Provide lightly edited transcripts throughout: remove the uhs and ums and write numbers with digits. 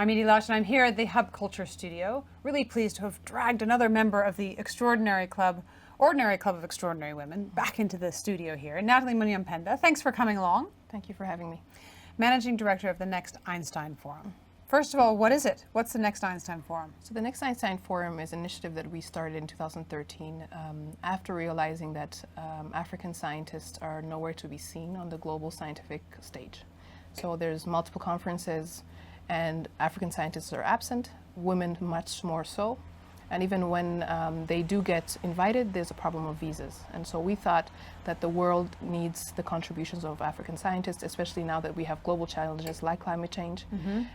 I'm Edie Lush, and I'm here at the Hub Culture Studio. Really pleased to have dragged another member of the Ordinary Club of Extraordinary Women back into the studio here. Nathalie Munyampenda, thanks for coming along. Thank you for having me. Managing Director of the Next Einstein Forum. First of all, what is it? What's the Next Einstein Forum? So the Next Einstein Forum is an initiative that we started in 2013 after realizing that African scientists are nowhere to be seen on the global scientific stage. So there's multiple conferences and African scientists are absent, women much more so. And even when they do get invited, there's a problem of visas. And so we thought that the world needs the contributions of African scientists, especially now that we have global challenges like climate change.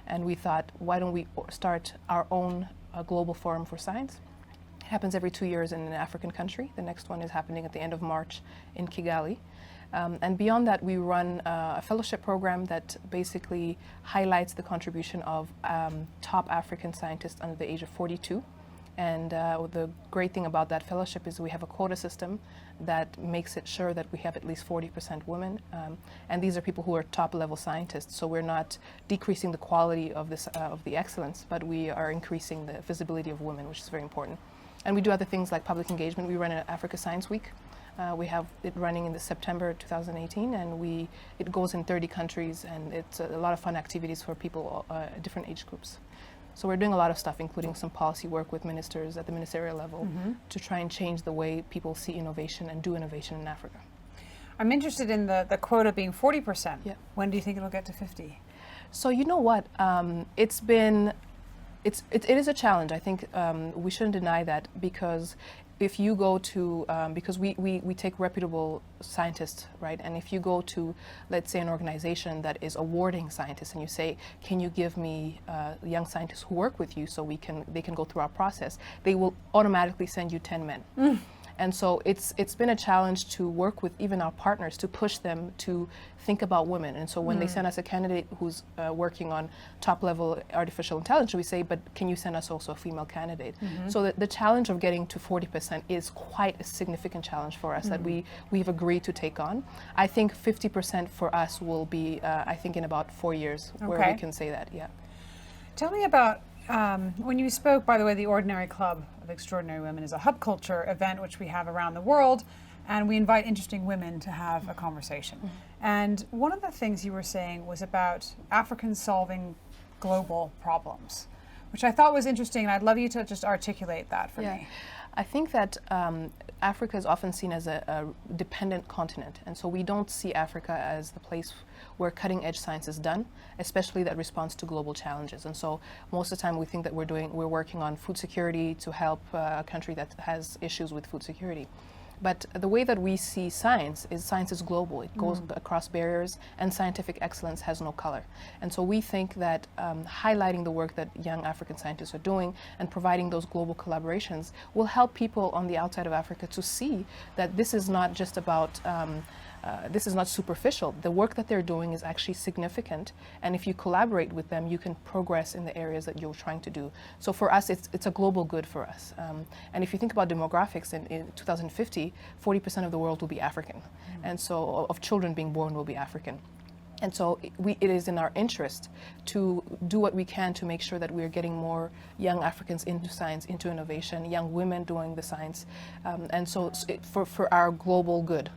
And we thought, why don't we start our own global forum for science? It happens every 2 years in an African country. The next one is happening at the end of March in Kigali. And beyond that, we run a fellowship program that basically highlights the contribution of top African scientists under the age of 42. And the great thing about that fellowship is we have a quota system that makes it sure that we have at least 40% women. And these are people who are top-level scientists, so we're not decreasing the quality of the excellence, but we are increasing the visibility of women, which is very important. And we do other things like public engagement. We run an Africa Science Week. We have it running in September 2018, and it goes in 30 countries, and it's a lot of fun activities for people, different age groups. So we're doing a lot of stuff, including some policy work with ministers at the ministerial level to try and change the way people see innovation and do innovation in Africa. I'm interested in the quota being 40%. Yeah. When do you think it'll get to 50? So you know what, it is a challenge. I think we shouldn't deny that, because if you go to, because we take reputable scientists, right? And if you go to, let's say, an organization that is awarding scientists and you say, can you give me young scientists who work with you so they can go through our process, they will automatically send you 10 men. And so it's been a challenge to work with even our partners to push them to think about women. And so when they send us a candidate who's working on top-level artificial intelligence, we say, but can you send us also a female candidate? So the challenge of getting to 40% is quite a significant challenge for us that we've agreed to take on. I think 50% for us will be, I think, in about 4 years where we can say that, yeah. Tell me about when you spoke, by the way, the Ordinary Club of Extraordinary Women is a hub culture event which we have around the world, and we invite interesting women to have a conversation. And one of the things you were saying was about Africans solving global problems, which I thought was interesting, and I'd love you to just articulate that for me. I think that Africa is often seen as a dependent continent, and so we don't see Africa as the place where cutting-edge science is done, especially that responds to global challenges. And so most of the time we think that we're working on food security to help a country that has issues with food security. But the way that we see science is global. It goes across barriers, and scientific excellence has no color. And so we think that highlighting the work that young African scientists are doing and providing those global collaborations will help people on the outside of Africa to see that this is not just about this is not superficial. The work that they're doing is actually significant, and if you collaborate with them, you can progress in the areas that you're trying to do. So for us, it's a global good for us. And if you think about demographics, in 2050, 40% of the world will be African, and so of children being born will be African. And so it is in our interest to do what we can to make sure that we're getting more young Africans into science, into innovation, young women doing the science, and so for our global good.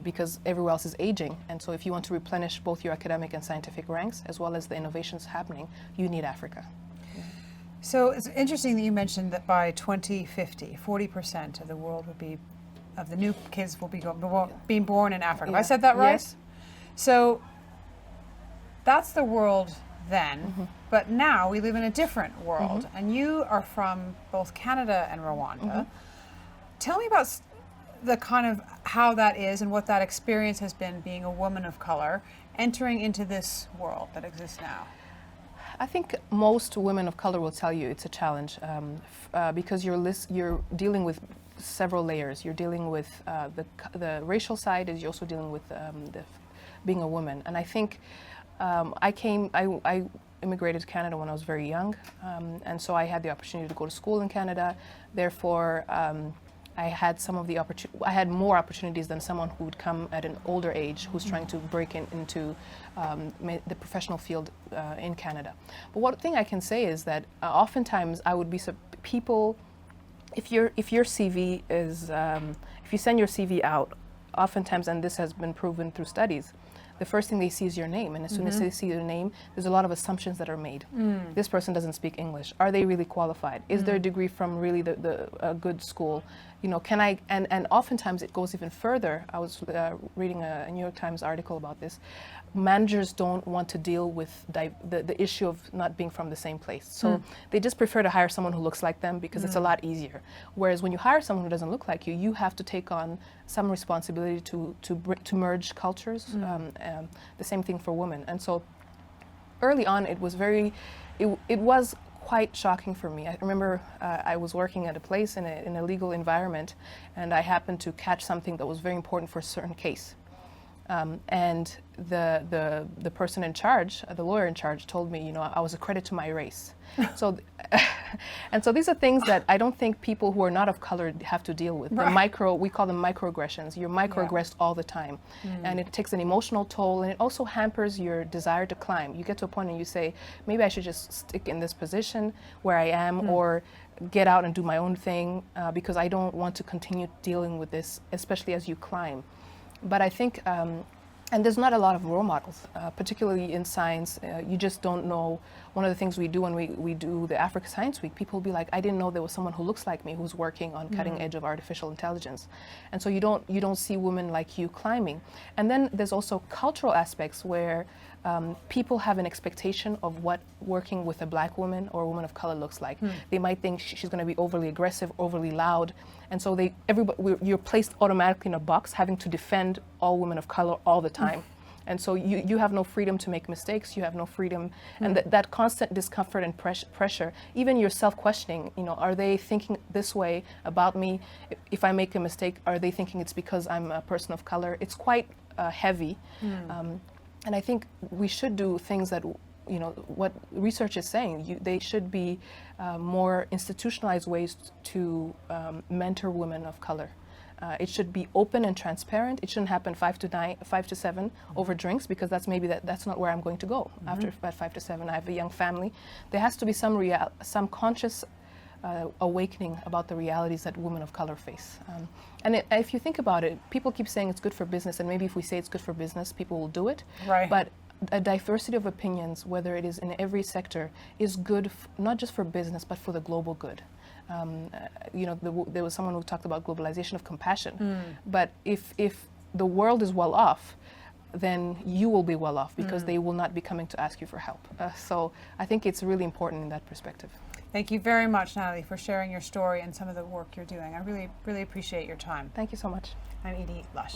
Because everywhere else is aging, and so if you want to replenish both your academic and scientific ranks as well as the innovations happening, you need Africa. So it's interesting that you mentioned that by 2050, 40% of the world will be, of the new kids will be being born in Africa. Have I said that right? Yes. So that's the world then, but now we live in a different world, and you are from both Canada and Rwanda. Tell me about the kind of how that is and what that experience has been being a woman of color entering into this world that exists now. I think most women of color will tell you it's a challenge because you're dealing with several layers. You're dealing with the racial side, as you're also dealing with being a woman. And I think I immigrated to Canada when I was very young, and so I had the opportunity to go to school in Canada. Therefore, I had I had more opportunities than someone who would come at an older age who's trying to break into the professional field in Canada. But one thing I can say is that oftentimes I would be people, if your CV is, if you send your CV out, oftentimes, and this has been proven through studies, the first thing they see is your name, and as soon as they see your name, there's a lot of assumptions that are made. This person doesn't speak English. Are they really qualified? Is their degree from really a good school? You know, can I? And oftentimes it goes even further. I was reading a New York Times article about this. Managers don't want to deal with the issue of not being from the same place, so they just prefer to hire someone who looks like them because it's a lot easier. Whereas when you hire someone who doesn't look like you, you have to take on some responsibility to merge cultures. The same thing for women. And so early on, it was quite shocking for me. I remember I was working at a place in a legal environment, and I happened to catch something that was very important for a certain case. And the person in charge, the lawyer in charge, told me, you know, I was a credit to my race. So, and so these are things that I don't think people who are not of color have to deal with. Right. We call them microaggressions. You're microaggressed all the time, and it takes an emotional toll, and it also hampers your desire to climb. You get to a point and you say, maybe I should just stick in this position where I am, or get out and do my own thing, because I don't want to continue dealing with this, especially as you climb. But I think, and there's not a lot of role models, particularly in science. You just don't know. One of the things we do when we do the Africa Science Week, people will be like, I didn't know there was someone who looks like me who's working on cutting edge of artificial intelligence. And so you don't see women like you climbing. And then there's also cultural aspects where people have an expectation of what working with a black woman or a woman of color looks like. They might think she's going to be overly aggressive, overly loud, and so you're placed automatically in a box, having to defend all women of color all the time. And so you have no freedom to make mistakes. You have no freedom, and that constant discomfort and pressure, even your self-questioning. You know, are they thinking this way about me? If I make a mistake, are they thinking it's because I'm a person of color? It's quite heavy. And I think we should do things that, you know, what research is saying, they should be more institutionalized ways to mentor women of color. It should be open and transparent. It shouldn't happen 5 to 7 over drinks, because that's not where I'm going to go after at 5 to 7. I have a young family. There has to be some conscious awakening about the realities that women of color face. And if you think about it, people keep saying it's good for business, and maybe if we say it's good for business, people will do it. Right. But a diversity of opinions, whether it is in every sector, is good not just for business, but for the global good. You know, there was someone who talked about globalization of compassion. But if the world is well off, then you will be well off, because they will not be coming to ask you for help. So I think it's really important in that perspective. Thank you very much, Nathalie, for sharing your story and some of the work you're doing. I really, really appreciate your time. Thank you so much. I'm Edie Lush.